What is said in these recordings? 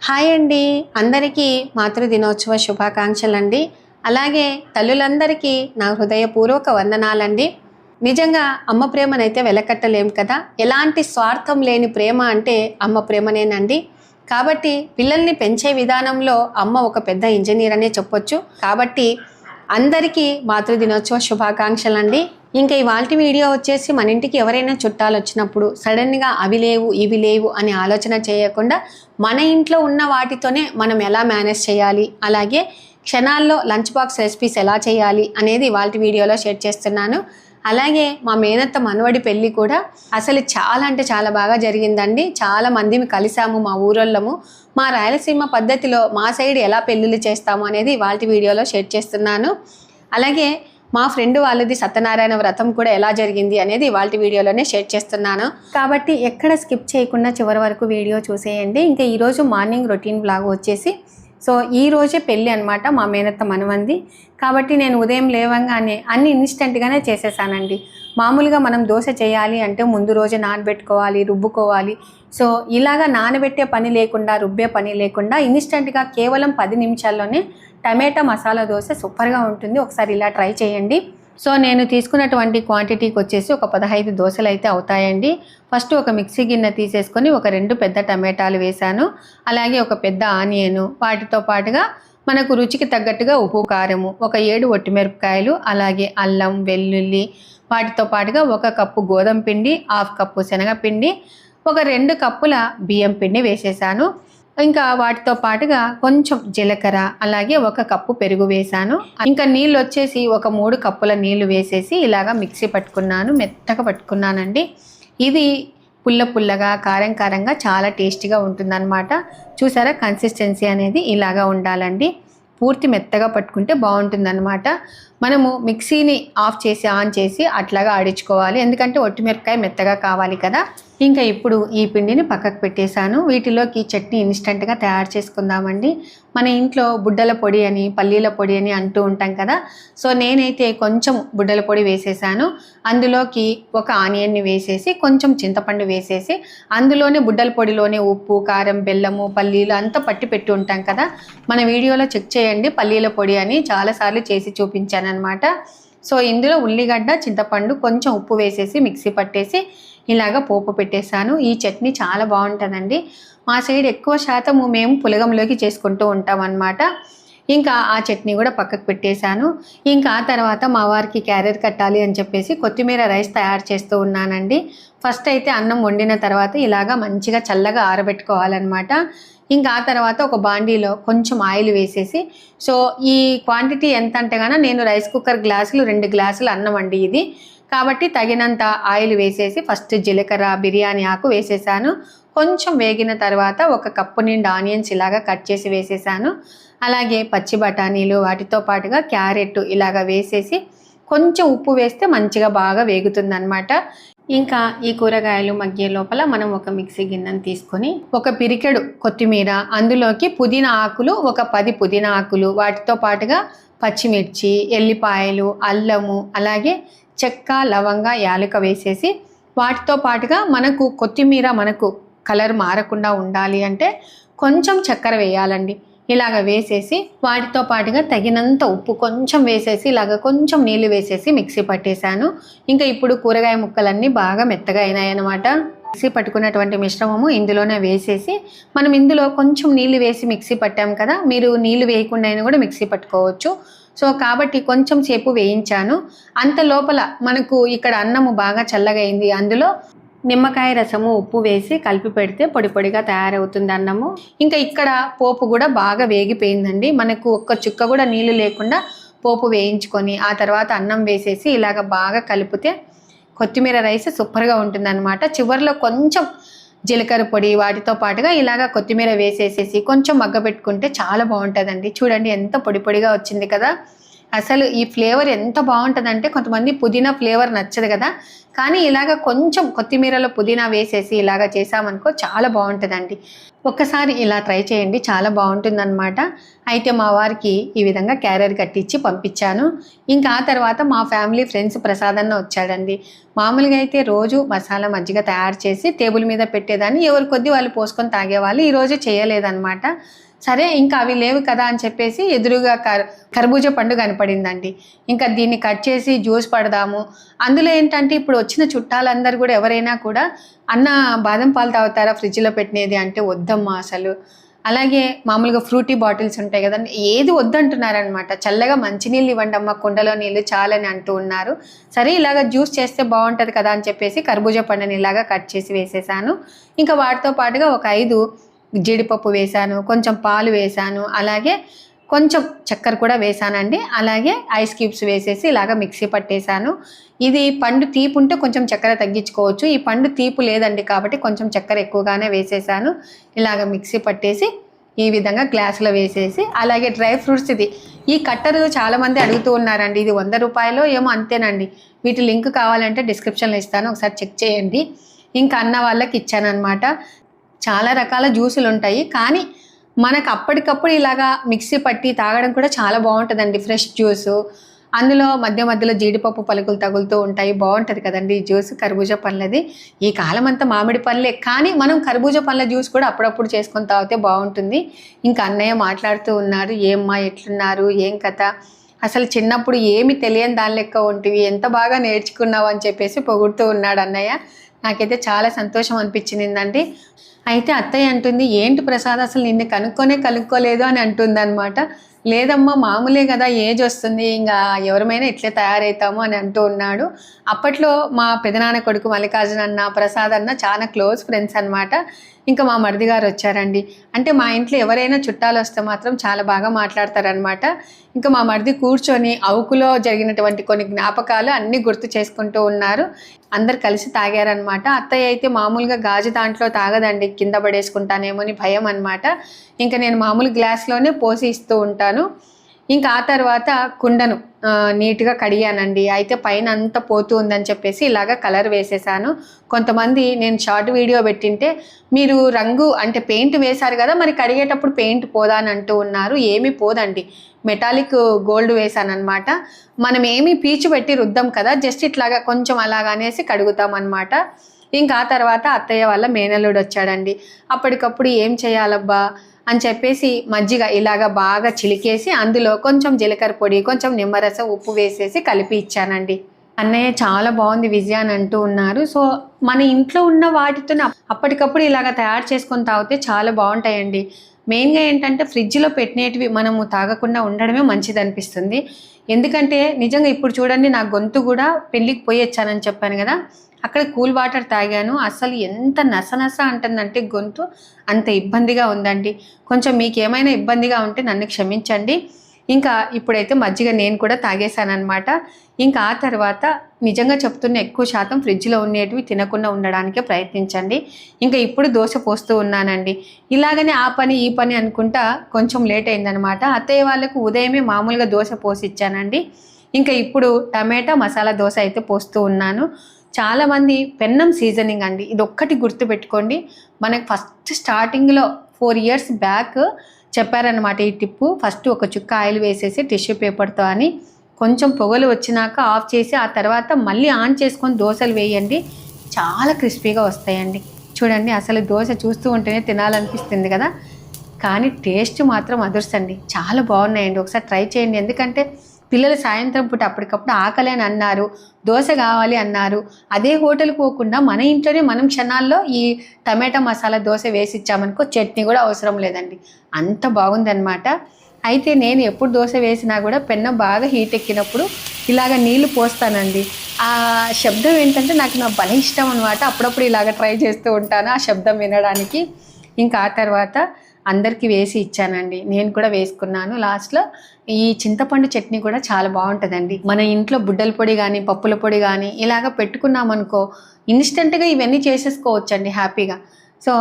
Hi అండి, అందరికీ మాతృ దినోత్సవ శుభాకాంక్షలండి. అలాగే తల్లులందరికీ నా హృదయపూర్వక వందనాలండి. నిజంగా అమ్మ ప్రేమనైతే వెలకట్టలేం కదా. ఎలాంటి స్వార్థం లేని ప్రేమ అంటే అమ్మ ప్రేమనేనండి. కాబట్టి పిల్లల్ని పెంచే విధానంలో అమ్మ ఒక పెద్ద ఇంజనీర్ అనే చెప్పొచ్చు. కాబట్టి అందరికీ మాతృ దినోత్సవ శుభాకాంక్షలండి. ఇంకా ఇవాల్టి వీడియో వచ్చేసి మన ఇంటికి ఎవరైనా చుట్టాలు వచ్చినప్పుడు సడన్గా అవి లేవు ఇవి లేవు అని ఆలోచన చేయకుండా మన ఇంట్లో ఉన్న వాటితోనే మనం ఎలా మేనేజ్ చేయాలి, అలాగే క్షణాల్లో లంచ్ బాక్స్ రెసిపీస్ ఎలా చేయాలి అనేది ఇవాల్టి వీడియోలో షేర్ చేస్తున్నాను. అలాగే మా మేనత్త మనవడి పెళ్ళి కూడా అసలు చాలా అంటే చాలా బాగా జరిగిందండి. చాలా మందిని కలిసాము మా ఊరోళ్ళము. మా రాయలసీమ పద్ధతిలో మా సైడ్ ఎలా పెళ్ళిళ్ళు చేస్తాము అనేది ఇవాల్టి వీడియోలో షేర్ చేస్తున్నాను. అలాగే మా ఫ్రెండ్ వాళ్ళది సత్యనారాయణ వ్రతం కూడా ఎలా జరిగింది అనేది ఇవాల్టి వీడియోలోనే షేర్ చేస్తున్నాను. కాబట్టి ఎక్కడ స్కిప్ చేయకుండా చివరి వరకు వీడియో చూసేయండి. ఇంకా ఈరోజు మార్నింగ్ రొటీన్ బ్లాగ్ వచ్చేసి ఈ రోజే పెళ్ళి అనమాట, మా మేనత్త మనవంది. కాబట్టి నేను ఉదయం లేవంగానే అన్ని ఇన్స్టెంట్గానే చేసేసానండి. మామూలుగా మనం దోశ చేయాలి అంటే ముందు రోజు నానబెట్టుకోవాలి, రుబ్బుకోవాలి. ఇలాగా నానబెట్టే పని లేకుండా, రుబ్బే పని లేకుండా ఇన్స్టెంట్గా కేవలం 10 నిమిషాల్లోనే టమాటా మసాలా దోశ సూపర్గా ఉంటుంది. ఒకసారి ఇలా ట్రై చేయండి. నేను తీసుకున్నటువంటి క్వాంటిటీకి వచ్చేసి ఒక 15 దోశలు అయితే అవుతాయండి. ఫస్ట్ ఒక మిక్సీ గిన్నె తీసేసుకొని ఒక 2 పెద్ద టమాటాలు వేశాను. అలాగే ఒక పెద్ద ఆనియను, వాటితో పాటుగా మనకు రుచికి తగ్గట్టుగా ఉప్పు, కారము, ఒక 7 ఒట్టిమిరపకాయలు, అలాగే అల్లం, వెల్లుల్లి, వాటితో పాటుగా 1 కప్పు గోధుమ పిండి, 1/2 కప్పు శనగపిండి, ఒక 2 కప్పుల బియ్యం పిండి వేసేసాను. ఇంకా వాటితో పాటుగా కొంచెం జీలకర్ర, అలాగే 1 కప్పు పెరుగు వేసాను. ఇంకా నీళ్ళు వచ్చేసి ఒక 3 కప్పుల నీళ్లు వేసేసి ఇలాగా మిక్సీ పట్టుకున్నాను, మెత్తగా పట్టుకున్నానండి. ఇది పుల్లగా కారంగా చాలా టేస్టీగా ఉంటుందన్నమాట. చూసారా, కన్సిస్టెన్సీ అనేది ఇలాగా ఉండాలండి. పూర్తి మెత్తగా పట్టుకుంటే బాగుంటుందన్నమాట. మనము మిక్సీని ఆఫ్ చేసి ఆన్ చేసి అట్లాగా ఆడించుకోవాలి, ఎందుకంటే ఒట్టిమిరపకాయ మెత్తగా కావాలి కదా. ఇంకా ఇప్పుడు ఈ పిండిని పక్కకు పెట్టేశాను. వీటిలోకి చట్నీ ఇన్స్టెంట్గా తయారు చేసుకుందామండి. మన ఇంట్లో బుడ్డల పొడి అని, పల్లీల పొడి అని అంటూ ఉంటాం కదా. నేనైతే కొంచెం బుడ్డల పొడి వేసేసాను. అందులోకి ఒక ఆనియన్ని వేసేసి, కొంచెం చింతపండు వేసేసి, అందులోనే బుడ్డల పొడిలోనే ఉప్పు, కారం, బెల్లము, పల్లీలు అంతా పట్టి పెట్టి ఉంటాం కదా. మన వీడియోలో చెక్ చేయండి, పల్లీల పొడి అని చాలాసార్లు చేసి చూపించాను అనమాట. ఇందులో ఉల్లిగడ్డ, చింతపండు, కొంచెం ఉప్పు వేసేసి మిక్సీ పట్టేసి ఇలాగ పోపు పెట్టేశాను. ఈ చట్నీ చాలా బాగుంటుందండి. మా సైడ్ ఎక్కువ శాతము మేము పులగంలోకి చేసుకుంటూ ఉంటాం అన్నమాట. ఇంకా ఆ చట్నీ కూడా పక్కకు పెట్టేశాను. ఇంకా ఆ తర్వాత మా వారికి క్యారియర్ కట్టాలి అని చెప్పేసి కొత్తిమీర రైస్ తయారు చేస్తూ ఉన్నానండి. ఫస్ట్ అయితే అన్నం వండిన తర్వాత ఇలాగా మంచిగా చల్లగా ఆరబెట్టుకోవాలన్నమాట. ఇంకా ఆ తర్వాత ఒక బాండీలో కొంచెం ఆయిల్ వేసేసి, ఈ క్వాంటిటీ ఎంత అంటే కన్నా నేను రైస్ కుక్కర్ గ్లాసులు 2 గ్లాసులు అన్నం అండి ఇది. కాబట్టి తగినంత ఆయిల్ వేసేసి ఫస్ట్ జీలకర్ర, బిర్యానీ ఆకు వేసేసాను. కొంచెం వేగిన తర్వాత 1 కప్పు నిండా ఆనియన్స్ ఇలాగా కట్ చేసి వేసేసాను. అలాగే పచ్చి బఠానీలు, వాటితో పాటుగా క్యారెట్ ఇలాగా వేసేసి కొంచెం ఉప్పు వేస్తే మంచిగా బాగా వేగుతుందన్నమాట. ఇంకా ఈ కూరగాయలు మగ్గే లోపల మనం ఒక మిక్సీ గిన్నెను తీసుకొని ఒక పిరికెడు కొత్తిమీర, అందులోకి పుదీనా ఆకులు ఒక 10 పుదీనా ఆకులు, వాటితో పాటుగా పచ్చిమిర్చి, ఎల్లిపాయలు, అల్లము, అలాగే చెక్క, లవంగ, యాలక వేసేసి, వాటితో పాటుగా మనకు కొత్తిమీర మనకు కలర్ మారకుండా ఉండాలి అంటే కొంచెం చక్కెర వేయాలండి. ఇలాగ వేసేసి వాటితో పాటుగా తగినంత ఉప్పు కొంచెం వేసేసి ఇలాగ కొంచెం నీళ్ళు వేసేసి మిక్సీ పట్టేశాను. ఇంకా ఇప్పుడు కూరగాయ ముక్కలన్నీ బాగా మెత్తగా అయినాయన్నమాట. మిక్సీ పట్టుకున్నటువంటి మిశ్రమము ఇందులోనే వేసేసి, మనం ఇందులో కొంచెం నీళ్ళు వేసి మిక్సీ పట్టాం కదా, మీరు నీళ్ళు వేయకుండా అయినా కూడా మిక్సీ పట్టుకోవచ్చు. కాబట్టి కొంచెం సేపు వేయించాను. అంత లోపల మనకు ఇక్కడ అన్నము బాగా చల్లగా అయింది. అందులో నిమ్మకాయ రసము, ఉప్పు వేసి కలిపి పెడితే పొడి పొడిగా తయారవుతుంది అన్నము. ఇంకా ఇక్కడ పోపు కూడా బాగా వేగిపోయిందండి. మనకు ఒక్క చుక్క కూడా నీళ్ళు లేకుండా పోపు వేయించుకొని ఆ తర్వాత అన్నం వేసేసి ఇలాగ బాగా కలిపితే కొత్తిమీర రైస్ సూపర్గా ఉంటుందన్నమాట. చివరిలో కొంచెం జీలకర్ర పొడి, వాటితో పాటుగా ఇలాగ కొత్తిమీర వేసేసేసి కొంచెం మగ్గబెట్టుకుంటే చాలా బాగుంటుందండి. చూడండి ఎంత పొడి పొడిగా వచ్చింది కదా. అసలు ఈ ఫ్లేవర్ ఎంత బాగుంటుందంటే, కొంతమంది పుదీనా ఫ్లేవర్ నచ్చదు కదా, కానీ ఇలాగ కొంచెం కొత్తిమీరలో పుదీనా వేసేసి ఇలాగ చేసామనుకో చాలా బాగుంటుందండి. ఒక్కసారి ఇలా ట్రై చేయండి, చాలా బాగుంటుందన్నమాట. అయితే మా వారికి ఈ విధంగా క్యారియర్ కట్టించి పంపించాను. ఇంకా ఆ తర్వాత మా ఫ్యామిలీ ఫ్రెండ్స్ ప్రసాదన్న వచ్చాడండి. మామూలుగా అయితే రోజు మసాలా మజ్జిగ తయారు చేసి టేబుల్ మీద పెట్టేదాన్ని, ఎవరి కొద్దీ వాళ్ళు పోసుకొని తాగేవాళ్ళు. ఈరోజు చేయలేదన్నమాట. సరే ఇంకా అవి లేవు కదా అని చెప్పేసి ఎదురుగా కర్బూజా పండు కనపడిందండి. ఇంకా దీన్ని కట్ చేసి జ్యూస్ పడదాము. అందులో ఏంటంటే ఇప్పుడు వచ్చిన చుట్టాలందరూ కూడా ఎవరైనా కూడా అన్న బాదం పాలు తాగుతారా ఫ్రిడ్జ్లో పెట్టినది అంటే వద్దమ్మా అసలు. అలాగే మామూలుగా ఫ్రూటీ బాటిల్స్ ఉంటాయి కదండి, ఏది వద్దంటున్నారనమాట. చల్లగా మంచినీళ్ళు ఇవ్వండి అమ్మ, కుండలో నీళ్ళు చాలని అంటూ ఉన్నారు. సరే ఇలాగ జ్యూస్ చేస్తే బాగుంటుంది కదా అని చెప్పేసి కర్బూజా పండుని ఇలాగా కట్ చేసి వేసేసాను. ఇంకా వాటితో పాటుగా ఒక 5 జీడిపప్పు వేసాను, కొంచెం పాలు వేసాను, అలాగే కొంచెం చక్కెర కూడా వేసానండి. అలాగే ఐస్ క్యూబ్స్ వేసేసి ఇలాగ మిక్సీ పట్టేశాను. ఇది పండు తీపు ఉంటే కొంచెం చక్కెర తగ్గించుకోవచ్చు, ఈ పండు తీపు లేదండి కాబట్టి కొంచెం చక్కెర ఎక్కువగానే వేసేసాను. ఇలాగ మిక్సీ పట్టేసి ఈ విధంగా గ్లాసులో వేసేసి, అలాగే డ్రై ఫ్రూట్స్ ఈ కట్టరు చాలామంది అడుగుతూ ఉన్నారండి. ఇది 100 రూపాయలు ఏమో అంతేనండి. వీటి లింక్ కావాలంటే డిస్క్రిప్షన్లో ఇస్తాను, ఒకసారి చెక్ చేయండి. ఇంకా అన్న వాళ్ళకి ఇచ్చానమాట. చాలా రకాల జ్యూసులు ఉంటాయి, కానీ మనకు అప్పటికప్పుడు ఇలాగా మిక్సీ పట్టి తాగడం కూడా చాలా బాగుంటుందండి. ఫ్రెష్ జ్యూసు, అందులో మధ్య మధ్యలో జీడిపప్పు పలుకులు తగులుతూ ఉంటాయి, బాగుంటుంది కదండి ఈ జ్యూస్. కర్బూజా పండ్లది ఈ కాలం అంతా మామిడి పళ్ళే, కానీ మనం కర్బూజా పండ్ల జ్యూస్ కూడా అప్పుడప్పుడు చేసుకొని తాగితే బాగుంటుంది. ఇంకా అన్నయ్య మాట్లాడుతూ ఉన్నారు, ఏమ్మా ఎట్లున్నారు, ఏం కథ, అసలు చిన్నప్పుడు ఏమి తెలియని దాని లెక్క ఉంటివి, ఎంత బాగా నేర్చుకున్నావు అని చెప్పేసి పొగుడుతూ ఉన్నాడు అన్నయ్య. నాకైతే చాలా సంతోషం అనిపించిందండి. అయితే అత్తయ్య అంటుంది, ఏంటి ప్రసాద్ అసలు నిన్ను కనుక్కోలేదు అని అంటుంది అనమాట. లేదమ్మా మామూలే కదా, ఏజ్ వస్తుంది, ఇంకా ఎవరమైనా ఇట్లే తయారవుతాము అని అంటూ ఉన్నాడు. అప్పట్లో మా పెదనాన్న కొడుకు మల్లికార్జున అన్న, ప్రసాద్ అన్న చాలా క్లోజ్ ఫ్రెండ్స్ అనమాట. ఇంకా మా మరిది గారు వచ్చారండి. అంటే మా ఇంట్లో ఎవరైనా చుట్టాలు వస్తే మాత్రం చాలా బాగా మాట్లాడతారనమాట. ఇంకా మా మరిది కూర్చొని అవుకులో జరిగినటువంటి కొన్ని జ్ఞాపకాలు అన్నీ గుర్తు చేసుకుంటూ ఉన్నారు. అందరు కలిసి తాగారనమాట. అత్తయ్య అయితే మామూలుగా గాజు దాంట్లో తాగదండి, కింద పడేసుకుంటానేమో అని భయం అనమాట. ఇంకా నేను మామూలు గ్లాస్లోనే పోసి ఇస్తూ ఉంటాను. ఇంకా ఆ తర్వాత కుండను నీట్గా కడిగానండి. అయితే పైన అంతా పోతూ ఉందని చెప్పేసి ఇలాగ కలర్ వేసేసాను. కొంతమంది నేను షార్ట్ వీడియో పెట్టింటే మీరు రంగు అంటే పెయింట్ వేశారు కదా, మరి కడిగేటప్పుడు పెయింట్ పోదా అని అంటూ ఉన్నారు. ఏమీ పోదండి, మెటాలిక్ గోల్డ్ వేసానమాట. మనం ఏమీ పీచు పెట్టి రుద్దాం కదా, జస్ట్ ఇట్లాగా కొంచెం అలాగనేసి కడుగుతామన్నమాట. ఇంకా ఆ తర్వాత అత్తయ్య వాళ్ళ మేనల్లుడు వచ్చాడండి. అప్పటికప్పుడు ఏం చేయాలబ్బా అని చెప్పేసి మజ్జిగ ఇలాగ బాగా చిలికేసి అందులో కొంచెం జీలకర్ర పొడి, కొంచెం నిమ్మరసం, ఉప్పు వేసేసి కలిపి ఇచ్చానండి. అన్నయ్య చాలా బాగుంది విజయ అని అంటూ ఉన్నారు. సో మన ఇంట్లో ఉన్న వాటితో అప్పటికప్పుడు ఇలాగ తయారు చేసుకొని తాగితే చాలా బాగుంటాయండి. మెయిన్గా ఏంటంటే ఫ్రిడ్జ్లో పెట్టినవి మనము తాగకుండా ఉండడమే మంచిది అనిపిస్తుంది. ఎందుకంటే నిజంగా ఇప్పుడు చూడండి, నా గొంతు కూడా పెళ్ళికి పోయి వచ్చానని చెప్పాను కదా, అక్కడ కూల్ వాటర్ తాగాను. అసలు ఎంత నసనస అంటుందంటే గొంతు, అంత ఇబ్బందిగా ఉందండి. కొంచెం మీకు ఏమైనా ఇబ్బందిగా ఉంటే నన్ను క్షమించండి. ఇంకా ఇప్పుడైతే మజ్జిగ నేను కూడా తాగేశానమాట. ఇంకా ఆ తర్వాత నిజంగా చెప్తున్న ఎక్కువ శాతం ఫ్రిడ్జ్లో ఉండేటివి తినకుండా ఉండడానికే ప్రయత్నించండి. ఇంకా ఇప్పుడు దోశ పోస్తూ ఉన్నానండి. ఇలాగనే ఆ పని ఈ పని అనుకుంటా కొంచెం లేట్ అయిందనమాట. అత్తయ్య వాళ్ళకు ఉదయమే మామూలుగా దోశ పోసి ఇచ్చానండి. ఇంకా ఇప్పుడు టమాటా మసాలా దోశ అయితే పోస్తూ ఉన్నాను. చాలామంది పెన్నం సీజనింగ్ అండి, ఇది ఒక్కటి గుర్తుపెట్టుకోండి. మనకు ఫస్ట్ స్టార్టింగ్లో 4 years బ్యాక్ చెప్పారనమాట ఈ టిప్పు. ఫస్ట్ ఒక చుక్క ఆయిల్ వేసేసి టిష్యూ పేపర్తో అని, కొంచెం పొగలు వచ్చినాక ఆఫ్ చేసి ఆ తర్వాత మళ్ళీ ఆన్ చేసుకొని దోశలు వేయండి, చాలా క్రిస్పీగా వస్తాయండి. చూడండి అసలు దోశ చూస్తూ ఉంటేనే తినాలనిపిస్తుంది కదా, కానీ టేస్ట్ మాత్రం అదుర్సండి, చాలా బాగున్నాయండి. ఒకసారి ట్రై చేయండి. ఎందుకంటే పిల్లలు సాయంత్రం పూట అప్పటికప్పుడు ఆకలి అని అన్నారు, దోశ కావాలి అన్నారు. అదే హోటల్కి పోకుండా మన ఇంట్లోనే మనం క్షణాల్లో ఈ టమాటా మసాలా దోశ వేసి ఇచ్చామనుకో, చట్నీ కూడా అవసరం లేదండి, అంత బాగుందన్నమాట. అయితే నేను ఎప్పుడు దోశ వేసినా కూడా పెన్నం బాగా హీట్ ఎక్కినప్పుడు ఇలాగ నీళ్లు పోస్తానండి. ఆ శబ్దం ఏంటంటే నాకు భలే ఇష్టం అనమాట. అప్పుడప్పుడు ఇలాగ ట్రై చేస్తూ ఉంటాను ఆ శబ్దం వినడానికి. ఇంకా ఆ తర్వాత అందరికీ వేసి ఇచ్చానండి, నేను కూడా వేసుకున్నాను. లాస్ట్లో ఈ చింతపండు చట్నీ కూడా చాలా బాగుంటుందండి. మన ఇంట్లో బుడ్డల పొడి కానీ పప్పుల పొడి కానీ ఇలాగ పెట్టుకున్నామనుకో, ఇన్స్టెంట్గా ఇవన్నీ చేసేసుకోవచ్చండి హ్యాపీగా. సో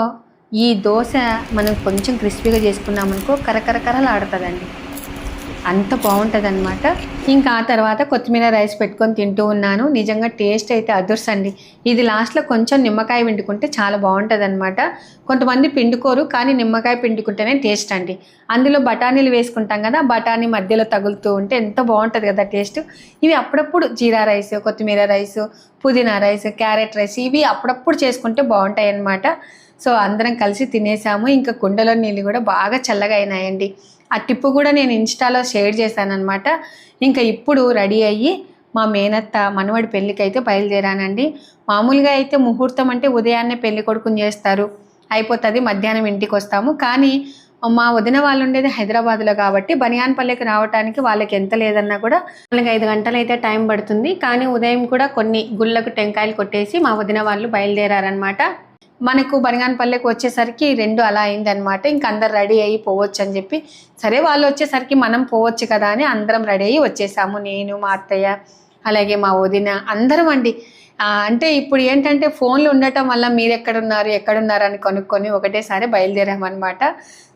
ఈ దోశ మనం కొంచెం క్రిస్పీగా చేసుకున్నామనుకో కరకరకరలాడుతుందండి. అంత బాగుంటుందన్నమాట. ఇంకా ఆ తర్వాత కొత్తిమీర రైస్ పెట్టుకొని తింటూ ఉన్నాను. నిజంగా టేస్ట్ అయితే అదుర్సండి. ఇది లాస్ట్లో కొంచెం నిమ్మకాయ పిండుకుంటే చాలా బాగుంటుందన్నమాట. కొంతమంది పిండుకోరు, కానీ నిమ్మకాయ పిండుకుంటేనే టేస్ట్ అండి. అందులో బఠానీలు వేసుకుంటాం కదా, బఠానీ మధ్యలో తగులుతూ ఉంటే ఎంత బాగుంటుంది కదా టేస్ట్. ఇవి అప్పుడప్పుడు జీరా రైస్, కొత్తిమీర రైస్, పుదీనా రైస్, క్యారెట్ రైస్ ఇవి అప్పుడప్పుడు చేసుకుంటే బాగుంటాయి అన్నమాట. సో అందరం కలిసి తినేసాము. ఇంకా కుండలో నీళ్ళు కూడా బాగా చల్లగా అయినాయండి. ఆ టిప్పు కూడా నేను ఇన్స్టాలో షేర్ చేశానమాట. ఇంకా ఇప్పుడు రెడీ అయ్యి మా మేనత్త మనవడి పెళ్ళికి అయితే బయలుదేరానండి. మామూలుగా అయితే ముహూర్తం అంటే ఉదయాన్నే పెళ్లి కొడుకుని చేస్తారు, అయిపోతుంది, మధ్యాహ్నం ఇంటికి వస్తాము. కానీ మా వదిన వాళ్ళు ఉండేది హైదరాబాద్లో కాబట్టి బనియాన్పల్లికి రావడానికి వాళ్ళకి ఎంత లేదన్నా కూడా 4-5 గంటలు అయితే టైం పడుతుంది. కానీ ఉదయం కూడా కొన్ని గుళ్ళకు టెంకాయలు కొట్టేసి మా వదిన వాళ్ళు బయలుదేరారనమాట. మనకు బనగానపల్లికి వచ్చేసరికి 2 అలా అయిందనమాట. ఇంక అందరు రెడీ అయ్యి పోవచ్చు అని చెప్పి, సరే వాళ్ళు వచ్చేసరికి మనం పోవచ్చు కదా అని అందరం రెడీ అయ్యి వచ్చేసాము. నేను, మా అత్తయ్య, అలాగే మా వదిన అందరం అండి. అంటే ఇప్పుడు ఏంటంటే ఫోన్లు ఉండటం వల్ల మీరు ఎక్కడున్నారు అని కనుక్కొని ఒకటేసారి బయలుదేరామన్నమాట.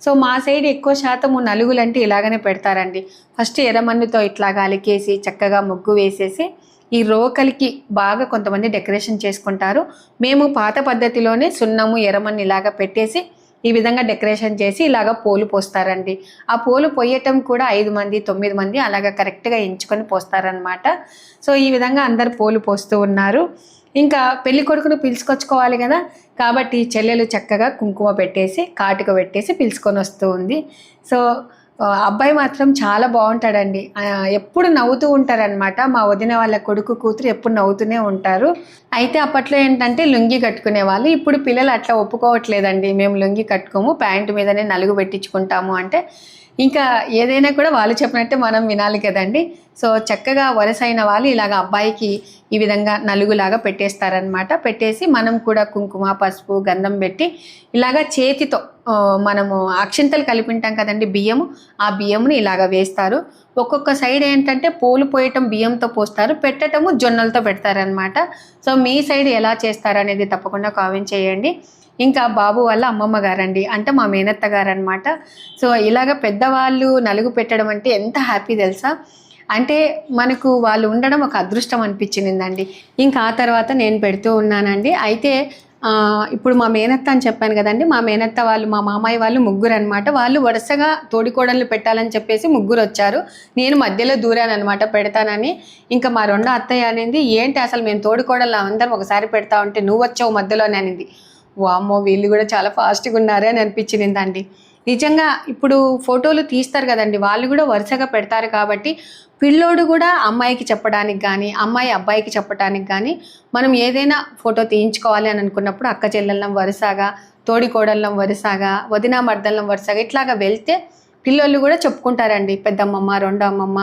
సో మా సైడ్ ఎక్కువ శాతము నలుగులంటే ఇలాగనే పెడతారండి. ఫస్ట్ ఎర్రమన్నుతో ఇట్లాగా అలికేసి చక్కగా ముగ్గు వేసేసి ఈ రోకలికి బాగా కొంతమంది డెకరేషన్ చేసుకుంటారు. మేము పాత పద్ధతిలోనే సున్నము, ఎర్రమన్ను ఇలాగ పెట్టేసి ఈ విధంగా డెకరేషన్ చేసి ఇలాగ పోలు పోస్తారండి. ఆ పోలు పోయటం కూడా 5 మంది 9 మంది అలాగ కరెక్ట్గా ఎంచుకొని పోస్తారనమాట. సో ఈ విధంగా అందరు పోలు పోస్తూ ఉన్నారు. ఇంకా పెళ్లి కొడుకును పిలుచుకొచ్చుకోవాలి కదా, కాబట్టి చెల్లెలు చక్కగా కుంకుమ పెట్టేసి కాటుక పెట్టేసి పిలుచుకొని వస్తూ ఉంది. సో అబ్బాయి మాత్రం చాలా బాగుంటాడండి. ఎప్పుడు నవ్వుతూ ఉంటారనమాట. మా వదిన వాళ్ళ కొడుకు కూతురు ఎప్పుడు నవ్వుతూనే ఉంటారు. అయితే అప్పట్లో ఏంటంటే లుంగి కట్టుకునే వాళ్ళు. ఇప్పుడు పిల్లలు అట్లా ఒప్పుకోవట్లేదండి. మేము లుంగి కట్టుకోము, ప్యాంటు మీదనే నలుగు పెట్టించుకుంటాము అంటే ఇంకా ఏదైనా కూడా వాళ్ళు చెప్పినట్టే మనం వినాలి కదండి. సో చక్కగా వరసైన వాళ్ళు ఇలాగ అబ్బాయికి ఈ విధంగా నలుగులాగా పెట్టేస్తారనమాట. పెట్టేసి మనం కూడా కుంకుమ, పసుపు, గంధం పెట్టి ఇలాగ చేతితో మనము అక్షింతలు కలిపింటాం కదండి, బియ్యము, ఆ బియ్యముని ఇలాగ వేస్తారు. ఒక్కొక్క సైడ్ ఏంటంటే పోలు పోయటం బియ్యంతో పోస్తారు, పెట్టటము జొన్నలతో పెడతారనమాట. సో మీ సైడ్ ఎలా చేస్తారనేది తప్పకుండా కామెంట్ చేయండి. ఇంకా బాబు వాళ్ళ అమ్మమ్మ గారండి, అంటే మా మేనత్త గారు అనమాట. సో ఇలాగ పెద్దవాళ్ళు నలుగు పెట్టడం అంటే ఎంత హ్యాపీ తెలుసా. అంటే మనకు వాళ్ళు ఉండడం ఒక అదృష్టం అనిపించిందండి. ఇంకా ఆ తర్వాత నేను పెడుతూ ఉన్నానండి. అయితే ఇప్పుడు మా మేనత్త అని చెప్పాను కదండి, మా మేనత్త వాళ్ళు మా మామయ్య వాళ్ళు ముగ్గురు అనమాట. వాళ్ళు వరుసగా తోడికోడళ్ళు పెట్టాలని చెప్పేసి ముగ్గురు వచ్చారు. నేను మధ్యలో దూరాను అనమాట పెడతానని. ఇంకా మా రెండో అత్తయ్య అనేది, ఏంటి అసలు మేము తోడికోడళ్ళు అందరం ఒకసారి పెడతా ఉంటే నువ్వు వచ్చావు మధ్యలోనే అనింది. వామ్మో వీళ్ళు కూడా చాలా ఫాస్ట్గా ఉన్నారే అని అనిపించిందండి. నిజంగా ఇప్పుడు ఫోటోలు తీస్తారు కదండి, వాళ్ళు కూడా వరుసగా పెడతారు కాబట్టి పిల్లోడు కూడా అమ్మాయికి చెప్పడానికి కానీ అమ్మాయి అబ్బాయికి చెప్పడానికి కానీ మనం ఏదైనా ఫోటో తీయించుకోవాలి అని అనుకున్నప్పుడు అక్క చెల్లెళ్ళం వరుసగా, తోడి కోడళ్ళం వరుసగా, వదిన మర్దళ్ళం వరుసగా ఇట్లాగా వెళ్తే పిల్లోళ్ళు కూడా చెప్పుకుంటారండి. పెద్దమ్మమ్మ, రెండో అమ్మమ్మ,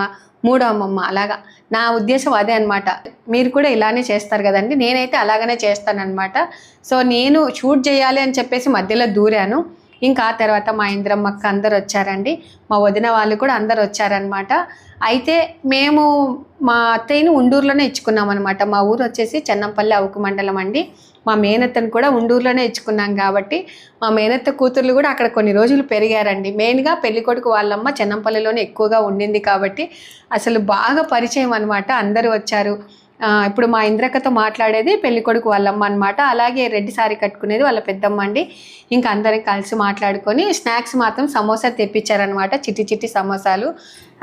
మూడో అమ్మమ్మ అలాగా. నా ఉద్దేశం అదే అనమాట. మీరు కూడా ఇలానే చేస్తారు కదండి, నేనైతే అలాగనే చేస్తానన్నమాట. సో నేను షూట్ చేయాలి అని చెప్పేసి మధ్యలో దూరాను. ఇంకా ఆ తర్వాత మా ఇంద్రమ్మక్క అందరు వచ్చారండి, మా వదిన వాళ్ళు కూడా అందరు వచ్చారనమాట. అయితే మేము మా అత్తయ్యని ఉండూరులోనే ఇచ్చుకున్నాం అనమాట. మా ఊరు వచ్చేసి చెన్నంపల్లి అవుకు మండలం అండి. మా మేనత్తను కూడా ఉండూరులోనే ఇచ్చుకున్నాం కాబట్టి మా మేనత్త కూతుర్లు కూడా అక్కడ కొన్ని రోజులు పెరిగారండి. మెయిన్గా పెళ్ళికొడుకు వాళ్ళమ్మ చెన్నంపల్లిలోనే ఎక్కువగా ఉండింది కాబట్టి అసలు బాగా పరిచయం అనమాట. అందరూ వచ్చారు. ఇప్పుడు మా ఇంద్రక్కతో మాట్లాడేది పెళ్ళికొడుకు వాళ్ళమ్మ అనమాట. అలాగే రెడ్డి సారీ కట్టుకునేది వాళ్ళ పెద్దమ్మ అండి. ఇంకా అందరం కలిసి మాట్లాడుకొని స్నాక్స్ మాత్రం సమోసా తెప్పించారనమాట, చిట్టి చిట్టి సమోసాలు.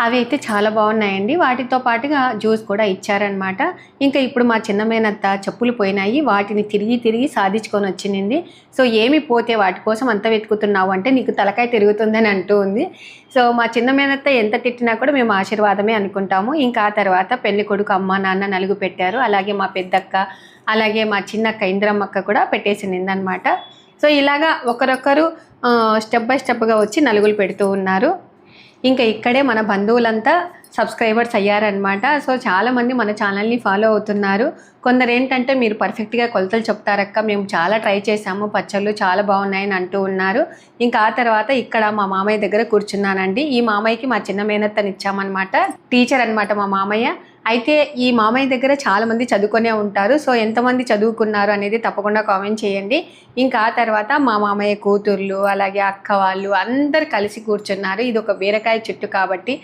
అవి అయితే చాలా బాగున్నాయండి. వాటితో పాటుగా జ్యూస్ కూడా ఇచ్చారనమాట. ఇంకా ఇప్పుడు మా చిన్న మేనత్త చెప్పులు పోయినాయి, వాటిని తిరిగి సాధించుకొని వచ్చింది. సో ఏమి పోతే వాటి కోసం అంత వెతుకుతున్నావు అంటే నీకు తలకాయ తిరుగుతుందని అంటూ ఉంది. సో మా చిన్న మేనత్త ఎంత తిట్టినా కూడా మేము ఆశీర్వాదమే అనుకుంటాము. ఇంకా ఆ తర్వాత పెళ్లి కొడుకు అమ్మ నాన్న నలుగు పెట్టారు. అలాగే మా పెద్దక్క, అలాగే మా చిన్నక్క ఇంద్రమ్మక్క కూడా పెట్టేసిందనమాట. సో ఇలాగా ఒకరొకరు స్టెప్ బై స్టెప్గా వచ్చి నలుగులు పెడుతూ ఉన్నారు. ఇంకా ఇక్కడే మన బంధువులంతా సబ్స్క్రైబర్స్ అయ్యారనమాట. సో చాలామంది మన ఛానల్ని ఫాలో అవుతున్నారు. కొందరు ఏంటంటే మీరు పర్ఫెక్ట్గా కొలతలు చెప్తారక్క, మేము చాలా ట్రై చేసాము, పచ్చళ్ళు చాలా బాగున్నాయని అంటూ ఉన్నారు. ఇంకా ఆ తర్వాత ఇక్కడ మా మామయ్య దగ్గర కూర్చున్నానండి. ఈ మామయ్యకి మా చిన్న మేనత్తని ఇచ్చామన్నమాట, టీచర్ అనమాట మా మామయ్య. అయితే ఈ మామయ్య దగ్గర చాలామంది చదువుకునే ఉంటారు. సో ఎంతమంది చదువుకున్నారు అనేది తప్పకుండా కామెంట్ చేయండి. ఇంకా ఆ తర్వాత మా మామయ్య కూతుర్లు అలాగే అక్క వాళ్ళు అందరు కలిసి కూర్చున్నారు. ఇది ఒక బీరకాయ చెట్టు కాబట్టి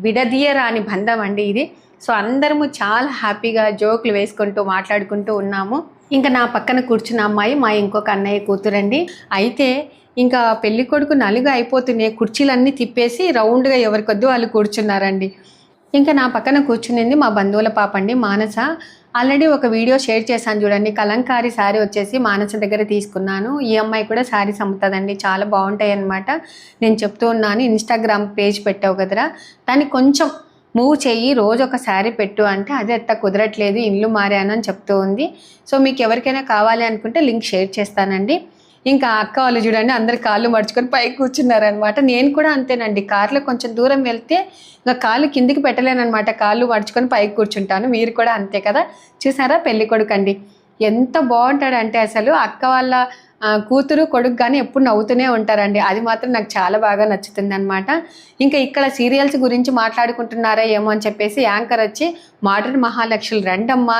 విడదీయరాని బంధం అండి ఇది. సో అందరము చాలా హ్యాపీగా జోకులు వేసుకుంటూ మాట్లాడుకుంటూ ఉన్నాము. ఇంకా నా పక్కన కూర్చున్న అమ్మాయి మా ఇంకొక అన్నయ్య కూతురండి. అయితే ఇంకా పెళ్లి కొడుకు నలుగు అయిపోతున్నాయి, కుర్చీలన్నీ తిప్పేసి రౌండ్గా ఎవరికొద్దు వాళ్ళు కూర్చున్నారండి. ఇంకా నా పక్కన కూర్చునింది మా బంధువుల పాప అండి, మానస. ఆల్రెడీ ఒక వీడియో షేర్ చేశాను చూడండి, కలంకారీ శారీ వచ్చేసి మానస దగ్గర తీసుకున్నాను. ఈ అమ్మాయి కూడా శారీస్ అమ్ముతుందండి, చాలా బాగుంటాయి అన్నమాట. నేను చెప్తూ ఉన్నాను, ఇన్స్టాగ్రామ్ పేజ్ పెట్టావు కదరా, దాన్ని కొంచెం మూవ్ చెయ్యి, రోజు ఒక శారీ పెట్టు అంటే అది ఎంత కుదరట్లేదు, ఇల్లు మారాను అని చెప్తూ ఉంది. సో మీకు ఎవరికైనా కావాలి అనుకుంటే లింక్ షేర్ చేస్తానండి. ఇంకా అక్క వాళ్ళు చూడండి, అందరు కాళ్ళు మడుచుకొని పైకి కూర్చున్నారనమాట. నేను కూడా అంతేనండి, కార్లో కొంచెం దూరం వెళ్తే ఇంకా కాళ్ళు కిందికి పెట్టలేనమాట, కాళ్ళు మడుచుకొని పైకి కూర్చుంటాను. మీరు కూడా అంతే కదా. చూసారా పెళ్లి కొడుకు అండి ఎంత బాగుంటాడంటే, అసలు అక్క వాళ్ళ కూతురు కొడుకు కానీ ఎప్పుడు నవ్వుతూనే ఉంటారండి. అది మాత్రం నాకు చాలా బాగా నచ్చుతుంది అనమాట. ఇంకా ఇక్కడ సీరియల్స్ గురించి మాట్లాడుకుంటున్నారా ఏమో అని చెప్పేసి యాంకర్ వచ్చి మోడర్న్ మహాలక్ష్మి రండమ్మ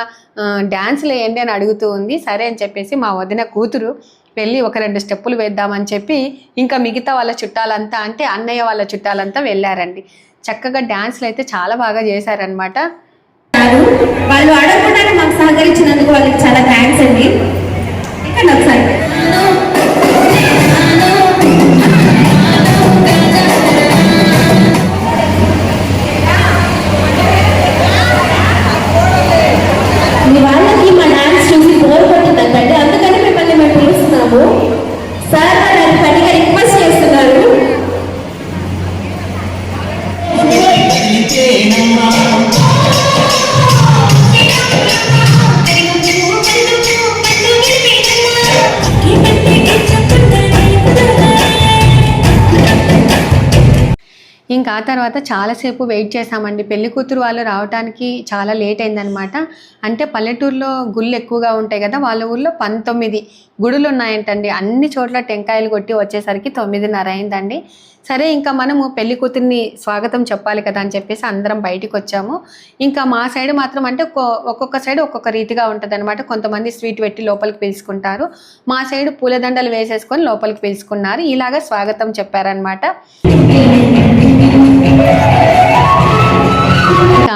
డ్యాన్స్లు వేయండి అని అడుగుతూ ఉంది. సరే అని చెప్పేసి మా వదిన కూతురు వెళ్ళి ఒక 2 స్టెప్పులు వేద్దామని చెప్పి ఇంకా మిగతా వాళ్ళ చుట్టాలంతా అంటే అన్నయ్య వాళ్ళ చుట్టాలంతా వెళ్ళారండి. చక్కగా డ్యాన్స్లు అయితే చాలా బాగా చేశారనమాట. వాళ్ళు అడగకుండానే మాకు సహకరించినందుకు వాళ్ళకి చాలా థ్యాంక్స్ అండి. ఇక్కడ ఒకసారి మీ వాళ్ళకి మా డాన్స్ చూసి బోర్ కొట్టిందంటే అందుకని మిమ్మల్ని మేము పిలుస్తున్నాము. సార్ గారు పనిగా రిక్వెస్ట్ చేస్తున్నారు. ఇంకా ఆ తర్వాత చాలాసేపు వెయిట్ చేసామండి. పెళ్లి కూతురు వాళ్ళు రావడానికి చాలా లేట్ అయిందనమాట. అంటే పల్లెటూరులో గుళ్ళు ఎక్కువగా ఉంటాయి కదా, వాళ్ళ ఊళ్ళో 19 గుడులు ఉన్నాయంటండి. అన్ని చోట్ల టెంకాయలు కొట్టి వచ్చేసరికి 9:30 అయిందండి. సరే ఇంకా మనము పెళ్లి కూతుర్ని స్వాగతం చెప్పాలి కదా అని చెప్పేసి అందరం బయటికి వచ్చాము. ఇంకా మా సైడ్ మాత్రం అంటే ఒక్కొక్క సైడ్ ఒక్కొక్క రీతిగా ఉంటుంది అనమాట. కొంతమంది స్వీట్ పెట్టి లోపలికి పిలుచుకుంటారు, మా సైడ్ పూలదండలు వేసేసుకొని లోపలికి పిలుచుకున్నారు. ఇలాగా స్వాగతం చెప్పారనమాట.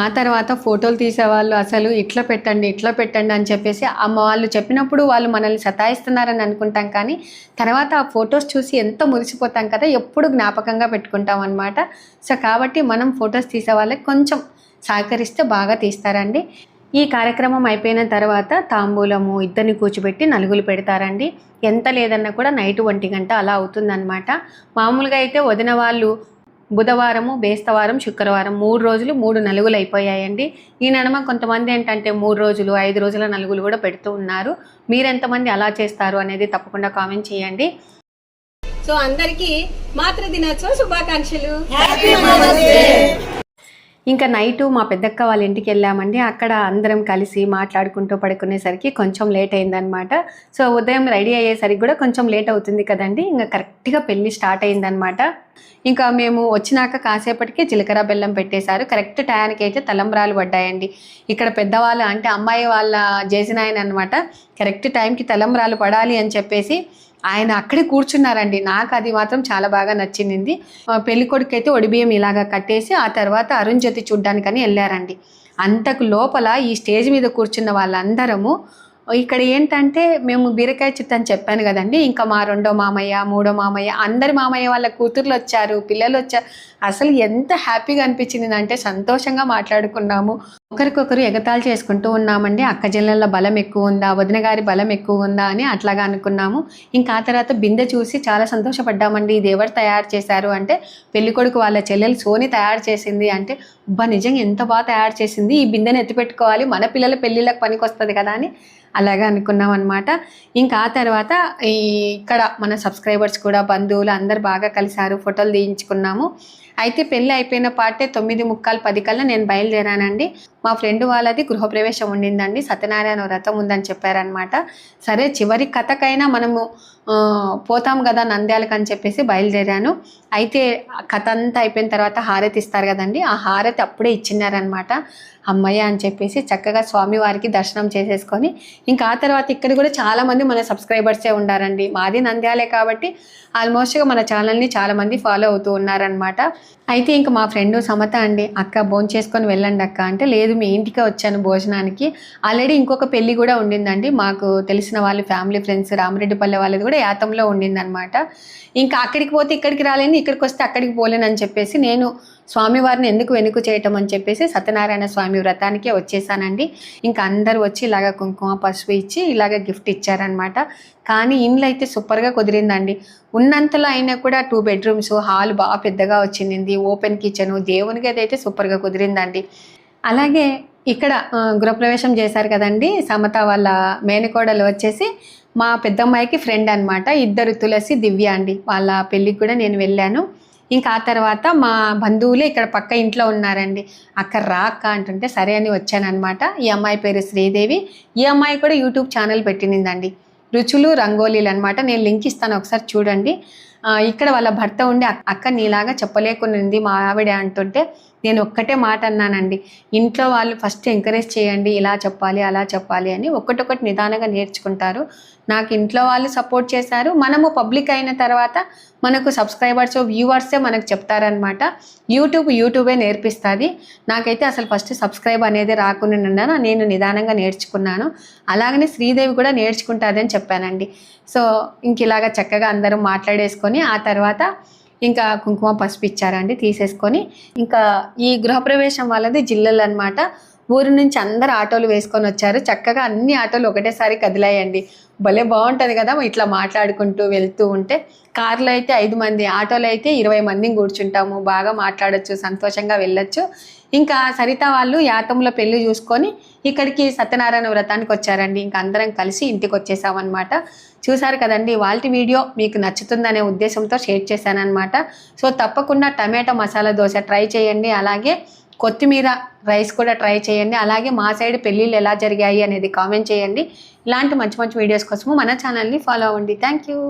ఆ తర్వాత ఫోటోలు తీసేవాళ్ళు అసలు ఇట్లా పెట్టండి అని చెప్పేసి అమ్మ వాళ్ళు చెప్పినప్పుడు వాళ్ళు మనల్ని సతాయిస్తున్నారని అనుకుంటాం, కానీ తర్వాత ఆ ఫొటోస్ చూసి ఎంత మురిసిపోతాం కదా, ఎప్పుడు జ్ఞాపకంగా పెట్టుకుంటాం అనమాట. సో కాబట్టి మనం ఫొటోస్ తీసే వాళ్ళకి కొంచెం సహకరిస్తే బాగా తీస్తారండి. ఈ కార్యక్రమం అయిపోయిన తర్వాత తాంబూలము ఇద్దరిని కూర్చోబెట్టి నలుగులు పెడతారండి. ఎంత లేదన్నా కూడా నైట్ 1 గంట అలా అవుతుందన్నమాట. మామూలుగా అయితే వదిన వాళ్ళు బుధవారము, బేస్తవారం, శుక్రవారం 3 రోజులు 3 నలుగులు అయిపోయాయండి. ఈ నడుమ కొంతమంది ఏంటంటే 3 రోజులు 5 రోజుల నలుగులు కూడా పెడుతూ ఉన్నారు. మీరెంతమంది అలా చేస్తారు అనేది తప్పకుండా కామెంట్ చేయండి. సో అందరికీ మాతృ దినోత్సవ శుభాకాంక్షలు. ఇంకా నైటు మా పెద్దక్క వాళ్ళ ఇంటికి వెళ్ళామండి. అక్కడ అందరం కలిసి మాట్లాడుకుంటూ పడుకునేసరికి కొంచెం లేట్ అయిందనమాట. సో ఉదయం రెడీ అయ్యేసరికి కూడా కొంచెం లేట్ అవుతుంది కదండి. ఇంకా కరెక్ట్గా పెళ్ళి స్టార్ట్ అయిందనమాట. ఇంకా మేము వచ్చినాక కాసేపటికి జీలకర్ర బెల్లం పెట్టేశారు. కరెక్ట్ టయానికి అయితే తలంబ్రాలు పడ్డాయండి. ఇక్కడ పెద్దవాళ్ళు అంటే అమ్మాయి వాళ్ళ జేసినాయన అనమాట, కరెక్ట్ టైంకి తలంబ్రాలు పడాలి అని చెప్పేసి ఆయన అక్కడే కూర్చున్నారండి. నాకు అది మాత్రం చాలా బాగా నచ్చింది. పెళ్లి కొడుకు అయితే ఒడిబియ్యం ఇలాగా కట్టేసి ఆ తర్వాత అరుంజ్యోతి చూడ్డానికని వెళ్ళారండి. అంతకు లోపల ఈ స్టేజ్ మీద కూర్చున్న వాళ్ళందరము ఇక్కడ ఏంటంటే మేము బీరకాయ చిట్టు అని చెప్పాను కదండి. ఇంకా మా 2వ మామయ్య 3వ మామయ్య అందరి మామయ్య వాళ్ళ కూతుర్లు వచ్చారు, పిల్లలు వచ్చారు. అసలు ఎంత హ్యాపీగా అనిపించింది అంటే సంతోషంగా మాట్లాడుకున్నాము, ఒకరికొకరు ఎగతాళి చేసుకుంటూ ఉన్నామండి. అక్క చెల్లెళ్ళ బలం ఎక్కువ ఉందా, వదిన గారి బలం ఎక్కువ ఉందా అని అట్లాగా అనుకున్నాము. ఇంకా ఆ తర్వాత బిందె చూసి చాలా సంతోషపడ్డామండి. ఇది ఎవరు తయారు చేశారు అంటే పెళ్ళికొడుకు వాళ్ళ చెల్లెలు సోని తయారు చేసింది అంటే, అబ్బా నిజంగా ఎంత బాగా తయారు చేసింది, ఈ బిందెని ఎత్తిపెట్టుకోవాలి, మన పిల్లల పెళ్ళిళ్ళకి పనికి వస్తుంది కదా అని అలాగా అనుకున్నాం అనమాట. ఇంకా ఆ తర్వాత ఇక్కడ మన సబ్స్క్రైబర్స్ కూడా బంధువులు అందరు బాగా కలిశారు, ఫోటోలు తీయించుకున్నాము. అయితే పెళ్ళి అయిపోయిన పాటే 9:45 10 కల్లా నేను బయలుదేరానండి. మా ఫ్రెండ్ వాళ్ళది గృహప్రవేశం ఉండిందండి, సత్యనారాయణ వ్రతం ఉందని చెప్పారనమాట. సరే చివరి కథకైనా మనము పోతాం కదా నంద్యాలకు అని చెప్పేసి బయలుదేరాను. అయితే కథ అంతా అయిపోయిన తర్వాత హారతి ఇస్తారు కదండి, ఆ హారతి అప్పుడే ఇచ్చినారనమాట. అమ్మయ్య అని చెప్పేసి చక్కగా స్వామివారికి దర్శనం చేసేసుకొని ఇంకా ఆ తర్వాత ఇక్కడ కూడా చాలామంది మన సబ్స్క్రైబర్సే ఉండారండి. మాది నంద్యాలే కాబట్టి ఆల్మోస్ట్గా మన ఛానల్ని చాలామంది ఫాలో అవుతూ ఉన్నారనమాట. అయితే ఇంకా మా ఫ్రెండ్ సమత అండి, అక్క భోంచేసుకొని వెళ్ళండి అక్క అంటే, లేదు మీ ఇంటికే వచ్చాను భోజనానికి. ఆల్రెడీ ఇంకొక పెళ్ళి కూడా ఉండిందండి, మాకు తెలిసిన వాళ్ళు ఫ్యామిలీ ఫ్రెండ్స్ రామరెడ్డిపల్లె వాళ్ళది కూడా యాతంలో ఉండిందనమాట. ఇంకా అక్కడికి పోతే ఇక్కడికి రాలేను, ఇక్కడికి వస్తే అక్కడికి పోలేను అని చెప్పేసి నేను స్వామివారిని ఎందుకు వెనుక చేయటం అని చెప్పేసి సత్యనారాయణ స్వామి వ్రతానికే వచ్చేసానండి. ఇంకా అందరూ వచ్చి ఇలాగ కుంకుమ పసుపు ఇచ్చి ఇలాగ గిఫ్ట్ ఇచ్చారనమాట. కానీ ఇండ్లు అయితే సూపర్గా కుదిరిందండి. ఉన్నంతలో అయినా కూడా 2 బెడ్రూమ్స్, హాల్ బాగా పెద్దగా వచ్చింది, ఓపెన్ కిచెను, దేవునికి అయితే సూపర్గా కుదిరిందండి. అలాగే ఇక్కడ గృహప్రవేశం చేశారు కదండి, సమత వాళ్ళ మేనకోడలు వచ్చేసి మా పెద్దమ్మాయికి ఫ్రెండ్ అనమాట. ఇద్దరు తులసి దివ్య అండి, వాళ్ళ పెళ్ళికి కూడా నేను వెళ్ళాను. ఇంకా ఆ తర్వాత మా బంధువులే ఇక్కడ పక్క ఇంట్లో ఉన్నారండి. అక్కడ రా అక్క అంటుంటే సరే అని వచ్చానమాట. ఈ అమ్మాయి పేరు శ్రీదేవి. ఈ అమ్మాయి కూడా యూట్యూబ్ ఛానల్ పెట్టిందండి, రుచులు రంగోలీలు అనమాట. నేను లింక్ ఇస్తాను, ఒకసారి చూడండి. ఇక్కడ వాళ్ళ భర్త ఉండి అక్క నీలాగా చెప్పలేకునింది మా ఆవిడ అంటుంటే నేను ఒక్కటే మాట అన్నానండి, ఇంట్లో వాళ్ళు ఫస్ట్ ఎంకరేజ్ చేయండి, ఇలా చెప్పాలి అలా చెప్పాలి అని. ఒక్కటొక్కటి నిదానంగా నేర్చుకుంటారు. నాకు ఇంట్లో వాళ్ళు సపోర్ట్ చేశారు. మనము పబ్లిక్ అయిన తర్వాత మనకు సబ్స్క్రైబర్స్ వ్యూవర్సే మనకు చెప్తారనమాట. యూట్యూబే నేర్పిస్తుంది. నాకైతే అసలు ఫస్ట్ సబ్స్క్రైబ్ అనేది రాకుండా నేను నిదానంగా నేర్చుకున్నాను. అలాగనే శ్రీదేవి కూడా నేర్చుకుంటుంది అని చెప్పానండి. సో ఇంక ఇలాగా చక్కగా అందరం మాట్లాడేసుకొని ఆ తర్వాత ఇంకా కుంకుమ పసుపు ఇచ్చారండి తీసేసుకొని. ఇంకా ఈ గృహప్రవేశం వాళ్ళది జిల్లలు అనమాట. ఊరు నుంచి అందరు ఆటోలు వేసుకొని వచ్చారు. చక్కగా అన్ని ఆటోలు ఒకటేసారి కదిలాయండి. భలే బాగుంటుంది కదా ఇట్లా మాట్లాడుకుంటూ వెళ్తూ ఉంటే. కార్లో అయితే 5 మంది, ఆటోలో అయితే 20 మందిని కూర్చుంటాము, బాగా మాట్లాడచ్చు, సంతోషంగా వెళ్ళొచ్చు. ఇంకా సరిత వాళ్ళు యాతంలో పెళ్లి చూసుకొని ఇక్కడికి సత్యనారాయణ వ్రతానికి వచ్చారండి. ఇంకా అందరం కలిసి ఇంటికి వచ్చేసామన్నమాట. చూసారు కదండి, వాళ్ళ వీడియో మీకు నచ్చుతుందనే ఉద్దేశంతో షేర్ చేశానన్నమాట. సో తప్పకుండా టమాటో మసాలా దోశ ట్రై చేయండి, అలాగే కొత్తిమీర రైస్ కూడా ట్రై చేయండి. అలాగే మా సైడ్ పెళ్ళిళ్ళు ఎలా జరిగాయి అనేది కామెంట్ చేయండి. ఇలాంటి మంచి మంచి వీడియోస్ కోసము మన ఛానల్ని ఫాలో అవ్వండి. Thank you.